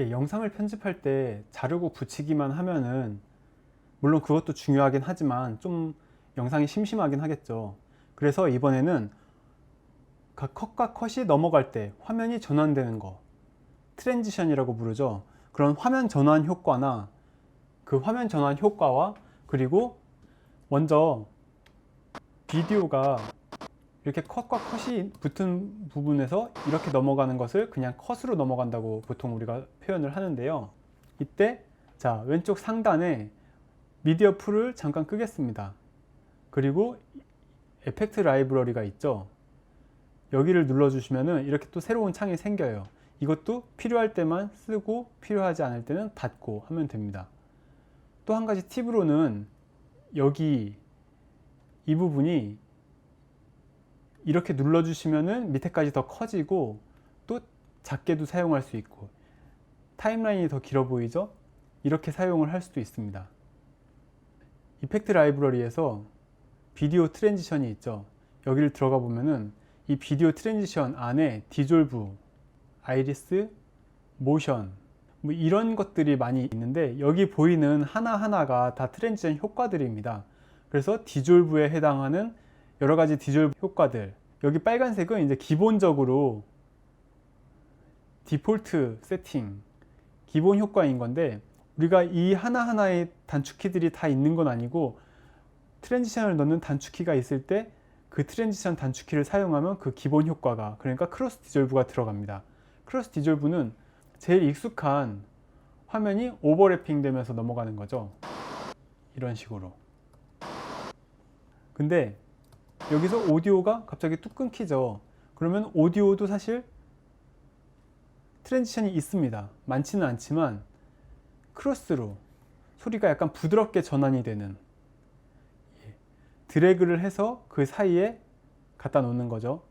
예, 영상을 편집할 때 자르고 붙이기만 하면은 물론 그것도 중요하긴 하지만 좀 영상이 심심하긴 하겠죠. 그래서 이번에는 각 컷과 컷이 넘어갈 때 화면이 전환되는 거, 트랜지션이라고 부르죠. 그런 화면 전환 효과나 그 화면 전환 효과와 그리고 먼저 비디오가 이렇게 컷과 컷이 붙은 부분에서 이렇게 넘어가는 것을 그냥 컷으로 넘어간다고 보통 우리가 표현을 하는데요. 이때 자, 왼쪽 상단에 미디어 풀을 잠깐 끄겠습니다. 그리고 에펙트 라이브러리가 있죠. 여기를 눌러주시면 이렇게 또 새로운 창이 생겨요. 이것도 필요할 때만 쓰고 필요하지 않을 때는 닫고 하면 됩니다. 또 한 가지 팁으로는 여기 이 부분이 이렇게 눌러주시면 밑에까지 더 커지고 또 작게도 사용할 수 있고 타임라인이 더 길어 보이죠? 이렇게 사용을 할 수도 있습니다. 이펙트 라이브러리에서 비디오 트랜지션이 있죠. 여기를 들어가 보면은 이 비디오 트랜지션 안에 디졸브, 아이리스, 모션 뭐 이런 것들이 많이 있는데 여기 보이는 하나하나가 다 트랜지션 효과들입니다. 그래서 디졸브에 해당하는 여러 가지 디졸브 효과들, 여기 빨간색은 이제 기본적으로 디폴트 세팅, 기본 효과인 건데 우리가 이 하나하나의 단축키들이 다 있는 건 아니고 트랜지션을 넣는 단축키가 있을 때 그 트랜지션 단축키를 사용하면 그 기본 효과가, 그러니까 크로스 디졸브가 들어갑니다. 크로스 디졸브는 제일 익숙한 화면이 오버래핑 되면서 넘어가는 거죠. 이런 식으로. 근데 여기서 오디오가 갑자기 뚝 끊기죠. 그러면 오디오도 사실 트랜지션이 있습니다. 많지는 않지만 크로스로 소리가 약간 부드럽게 전환이 되는, 드래그를 해서 그 사이에 갖다 놓는 거죠.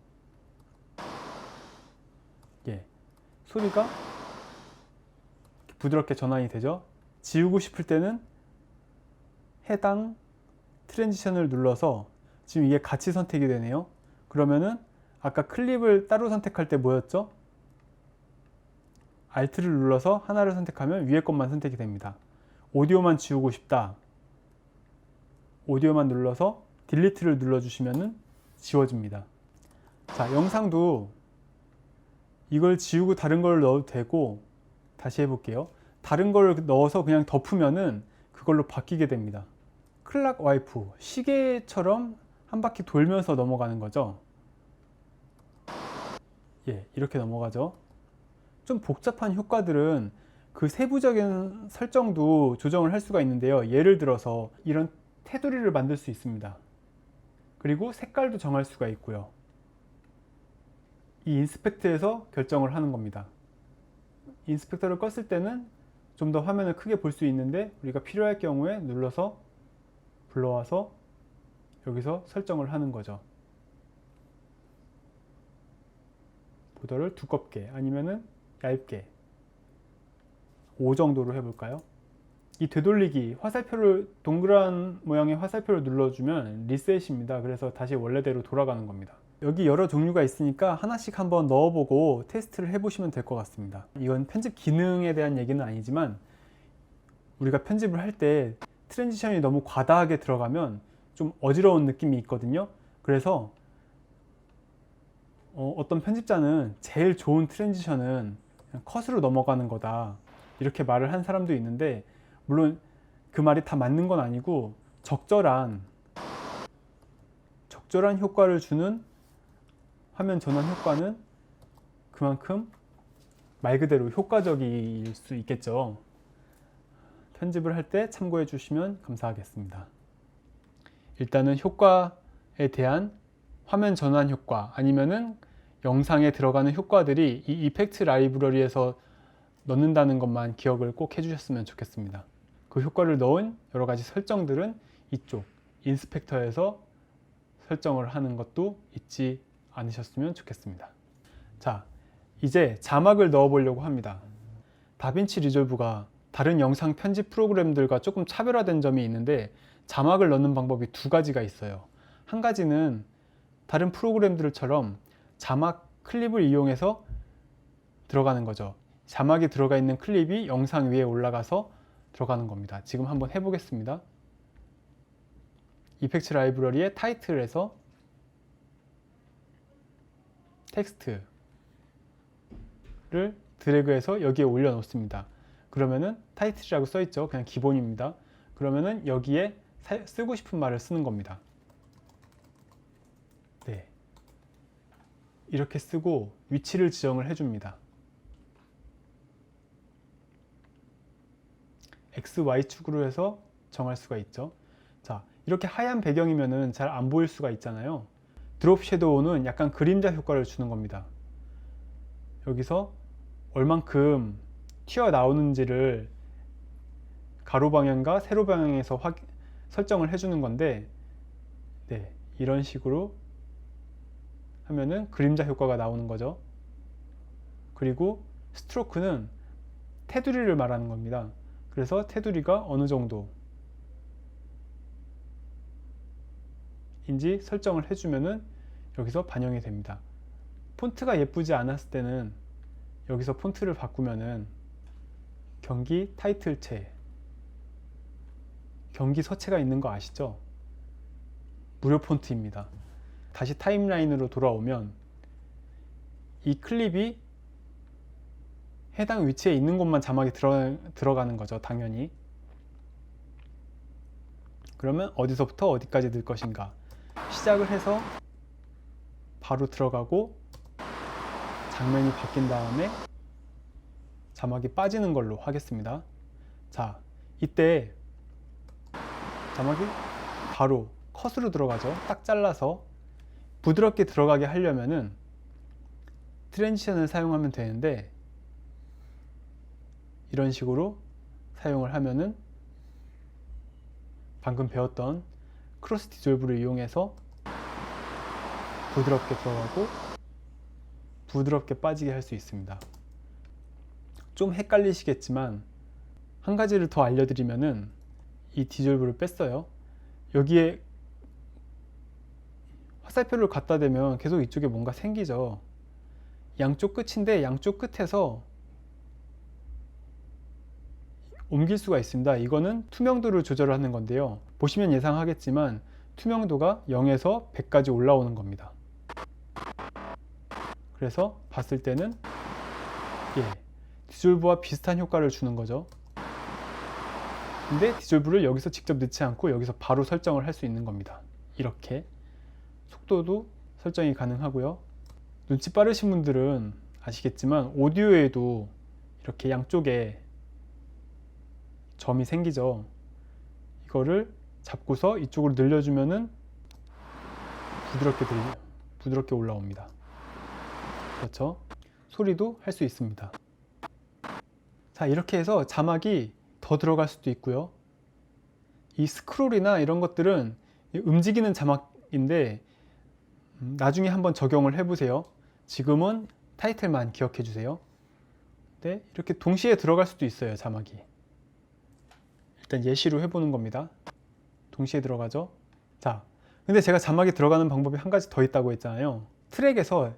예, 소리가 부드럽게 전환이 되죠. 지우고 싶을 때는 해당 트랜지션을 눌러서, 지금 이게 같이 선택이 되네요. 그러면은 아까 클립을 따로 선택할 때 뭐였죠? Alt를 눌러서 하나를 선택하면 위에 것만 선택이 됩니다. 오디오만 지우고 싶다. 오디오만 눌러서 딜리트를 눌러주시면 지워집니다. 자, 영상도 이걸 지우고 다른 걸 넣어도 되고, 다시 해볼게요. 다른 걸 넣어서 그냥 덮으면은 그걸로 바뀌게 됩니다. 클락 와이프, 시계처럼 한 바퀴 돌면서 넘어가는 거죠. 예, 이렇게 넘어가죠. 좀 복잡한 효과들은 그 세부적인 설정도 조정을 할 수가 있는데요. 예를 들어서 이런 테두리를 만들 수 있습니다. 그리고 색깔도 정할 수가 있고요. 이 인스펙트에서 결정을 하는 겁니다. 인스펙터를 껐을 때는 좀 더 화면을 크게 볼 수 있는데 우리가 필요할 경우에 눌러서 불러와서 여기서 설정을 하는 거죠. 보더를 두껍게 아니면은 얇게 5 정도로 해볼까요? 이 되돌리기, 화살표를, 동그란 모양의 화살표를 눌러주면 리셋입니다. 그래서 다시 원래대로 돌아가는 겁니다. 여기 여러 종류가 있으니까 하나씩 한번 넣어보고 테스트를 해보시면 될 것 같습니다. 이건 편집 기능에 대한 얘기는 아니지만 우리가 편집을 할 때 트랜지션이 너무 과다하게 들어가면 좀 어지러운 느낌이 있거든요. 그래서 어떤 편집자는 제일 좋은 트랜지션은 그냥 컷으로 넘어가는 거다, 이렇게 말을 한 사람도 있는데, 물론 그 말이 다 맞는 건 아니고 적절한 효과를 주는 화면 전환 효과는 그만큼 말 그대로 효과적일 수 있겠죠. 편집을 할 때 참고해 주시면 감사하겠습니다. 일단은 효과에 대한 화면 전환 효과 아니면은 영상에 들어가는 효과들이 이 이펙트 라이브러리에서 넣는다는 것만 기억을 꼭 해주셨으면 좋겠습니다. 그 효과를 넣은 여러 가지 설정들은 이쪽 인스펙터에서 설정을 하는 것도 잊지 않으셨으면 좋겠습니다. 자, 이제 자막을 넣어 보려고 합니다. 다빈치 리졸브가 다른 영상 편집 프로그램들과 조금 차별화된 점이 있는데 자막을 넣는 방법이 두 가지가 있어요. 한 가지는 다른 프로그램들처럼 자막 클립을 이용해서 들어가는 거죠. 자막이 들어가 있는 클립이 영상 위에 올라가서 들어가는 겁니다. 지금 한번 해보겠습니다. 이펙트 라이브러리의 타이틀에서 텍스트를 드래그해서 여기에 올려 놓습니다. 그러면은 타이틀이라고 써있죠. 그냥 기본입니다. 그러면은 여기에 쓰고 싶은 말을 쓰는 겁니다. 네. 이렇게 쓰고 위치를 지정을 해줍니다. X, Y축으로 해서 정할 수가 있죠. 자, 이렇게 하얀 배경이면은 잘 안 보일 수가 있잖아요. 드롭 섀도우는 약간 그림자 효과를 주는 겁니다. 여기서 얼만큼 튀어나오는지를 가로 방향과 세로 방향에서 설정을 해주는 건데, 네, 이런 식으로 하면은 그림자 효과가 나오는 거죠. 그리고 스트로크는 테두리를 말하는 겁니다. 그래서 테두리가 어느 정도 인지 설정을 해주면은 여기서 반영이 됩니다. 폰트가 예쁘지 않았을 때는 여기서 폰트를 바꾸면은 경기 타이틀체, 경기 서체가 있는 거 아시죠? 무료 폰트입니다. 다시 타임라인으로 돌아오면 이 클립이 해당 위치에 있는 곳만 자막이 들어가는 거죠. 당연히. 그러면 어디서부터 어디까지 넣을 것인가, 시작을 해서 바로 들어가고 장면이 바뀐 다음에 자막이 빠지는 걸로 하겠습니다. 자, 이때 자막이 바로 컷으로 들어가죠. 딱 잘라서 부드럽게 들어가게 하려면은 트랜지션을 사용하면 되는데, 이런 식으로 사용을 하면은 방금 배웠던 크로스 디졸브를 이용해서 부드럽게 들어가고 부드럽게 빠지게 할 수 있습니다. 좀 헷갈리시겠지만 한 가지를 더 알려드리면은, 이 디졸브를 뺐어요. 여기에 화살표를 갖다 대면 계속 이쪽에 뭔가 생기죠. 양쪽 끝인데 양쪽 끝에서 옮길 수가 있습니다. 이거는 투명도를 조절하는 건데요. 보시면 예상하겠지만 투명도가 0에서 100까지 올라오는 겁니다. 그래서 봤을 때는 디졸브와 비슷한 효과를 주는 거죠. 근데 디졸브를 여기서 직접 넣지 않고 여기서 바로 설정을 할 수 있는 겁니다. 이렇게 속도도 설정이 가능하고요. 눈치 빠르신 분들은 아시겠지만 오디오에도 이렇게 양쪽에 점이 생기죠. 이거를 잡고서 이쪽으로 늘려주면은 부드럽게 올라옵니다. 그렇죠? 소리도 할 수 있습니다. 자, 이렇게 해서 자막이 더 들어갈 수도 있고요. 이 스크롤이나 이런 것들은 움직이는 자막인데 나중에 한번 적용을 해보세요. 지금은 타이틀만 기억해 주세요. 네, 이렇게 동시에 들어갈 수도 있어요. 자막이. 일단 예시로 해보는 겁니다. 동시에 들어가죠. 자, 근데 제가 자막이 들어가는 방법이 한 가지 더 있다고 했잖아요. 트랙에서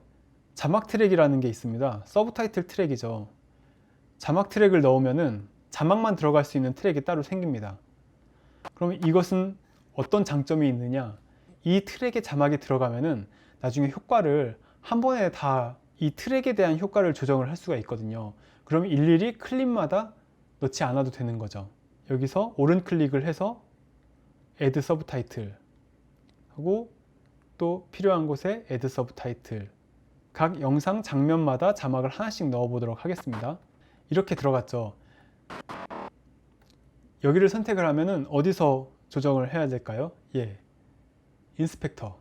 자막 트랙이라는 게 있습니다. 서브타이틀 트랙이죠. 자막 트랙을 넣으면은 자막만 들어갈 수 있는 트랙이 따로 생깁니다. 그럼 이것은 어떤 장점이 있느냐? 이 트랙에 자막이 들어가면은 나중에 효과를 한 번에 다 이 트랙에 대한 효과를 조정을 할 수가 있거든요. 그럼 일일이 클립마다 넣지 않아도 되는 거죠. 여기서 오른 클릭을 해서 Add Subtitle 하고 또 필요한 곳에 Add Subtitle, 각 영상 장면마다 자막을 하나씩 넣어 보도록 하겠습니다. 이렇게 들어갔죠. 여기를 선택을 하면은 어디서 조정을 해야 될까요? 인스펙터.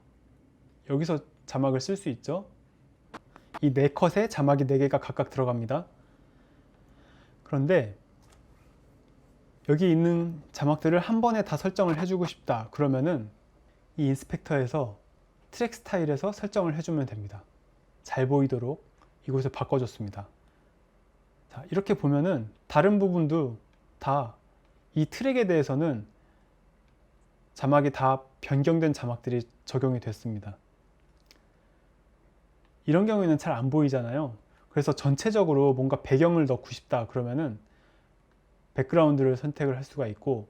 여기서 자막을 쓸 수 있죠. 이 4컷에 자막이 4개가 각각 들어갑니다. 그런데 여기 있는 자막들을 한 번에 다 설정을 해주고 싶다. 그러면은 이 인스펙터에서 트랙 스타일에서 설정을 해주면 됩니다. 잘 보이도록 이곳을 바꿔줬습니다. 자, 이렇게 보면은 다른 부분도 다 이 트랙에 대해서는 자막이 다 변경된 자막들이 적용이 됐습니다. 이런 경우에는 잘 안 보이잖아요. 그래서 전체적으로 뭔가 배경을 넣고 싶다 그러면은 백그라운드를 선택을 할 수가 있고,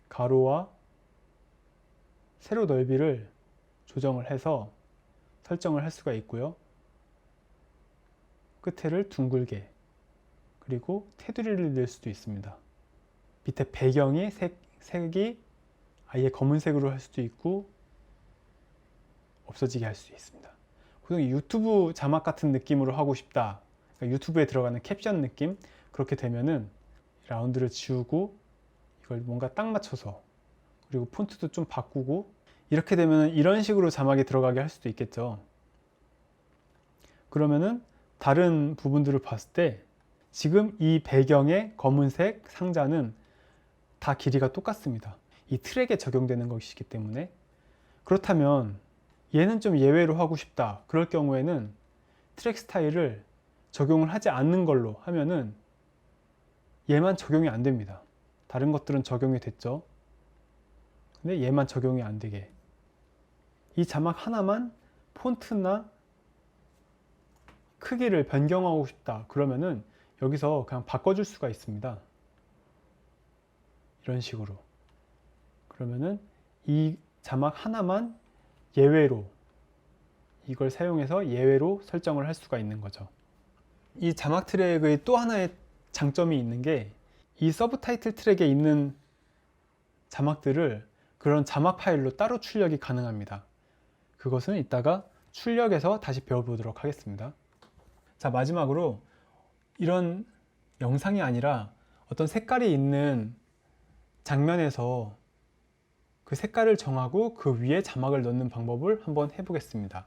가로와 세로 넓이를 조정을 해서 설정을 할 수가 있고요. 끝에를 둥글게, 그리고 테두리를 넣을 수도 있습니다. 밑에 배경이 색이 아예 검은색으로 할 수도 있고 없어지게 할 수도 있습니다. 그냥 유튜브 자막 같은 느낌으로 하고 싶다, 그러니까 유튜브에 들어가는 캡션 느낌, 그렇게 되면은 라운드를 지우고 이걸 뭔가 딱 맞춰서, 그리고 폰트도 좀 바꾸고, 이렇게 되면 이런 식으로 자막이 들어가게 할 수도 있겠죠. 그러면은 다른 부분들을 봤을 때 지금 이 배경의 검은색 상자는 다 길이가 똑같습니다. 이 트랙에 적용되는 것이기 때문에. 그렇다면 얘는 좀 예외로 하고 싶다, 그럴 경우에는 트랙 스타일을 적용을 하지 않는 걸로 하면은 얘만 적용이 안 됩니다. 다른 것들은 적용이 됐죠. 근데 얘만 적용이 안 되게, 이 자막 하나만 폰트나 크기를 변경하고 싶다 그러면은 여기서 그냥 바꿔줄 수가 있습니다. 이런 식으로. 그러면은 이 자막 하나만 예외로, 이걸 사용해서 예외로 설정을 할 수가 있는 거죠. 이 자막 트랙의 또 하나의 장점이 있는 게, 이 서브 타이틀 트랙에 있는 자막들을 그런 자막 파일로 따로 출력이 가능합니다. 그것은 이따가 출력해서 다시 배워보도록 하겠습니다. 자, 마지막으로 이런 영상이 아니라 어떤 색깔이 있는 장면에서 그 색깔을 정하고 그 위에 자막을 넣는 방법을 한번 해보겠습니다.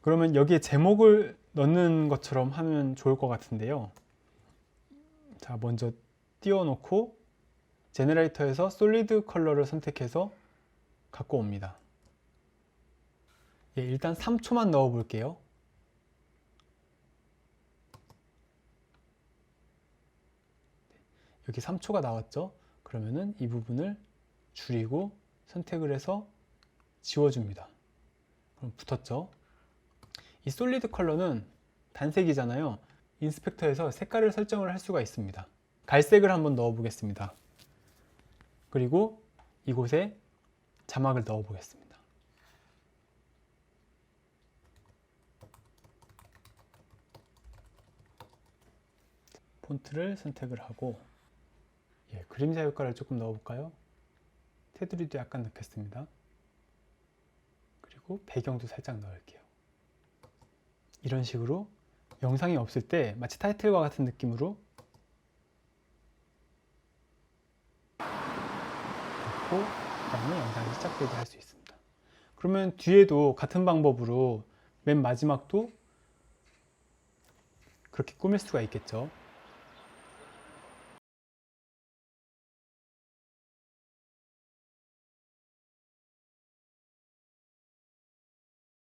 그러면 여기에 제목을 넣는 것처럼 하면 좋을 것 같은데요. 자, 먼저 띄워놓고 제너레이터에서 솔리드 컬러를 선택해서 갖고 옵니다. 예, 일단 3초만 넣어 볼게요. 여기 3초가 나왔죠? 그러면은 이 부분을 줄이고 선택을 해서 지워줍니다. 그럼 붙었죠? 이 솔리드 컬러는 단색이잖아요. 인스펙터에서 색깔을 설정을 할 수가 있습니다. 갈색을 한번 넣어 보겠습니다. 그리고 이곳에 자막을 넣어 보겠습니다. 폰트를 선택을 하고, 예, 그림자 효과를 조금 넣어 볼까요? 테두리도 약간 넣겠습니다. 그리고 배경도 살짝 넣을게요. 이런 식으로 영상이 없을 때 마치 타이틀과 같은 느낌으로 넣고, 그 다음에 영상이 시작되게 할 수 있습니다. 그러면 뒤에도 같은 방법으로 맨 마지막도 그렇게 꾸밀 수가 있겠죠.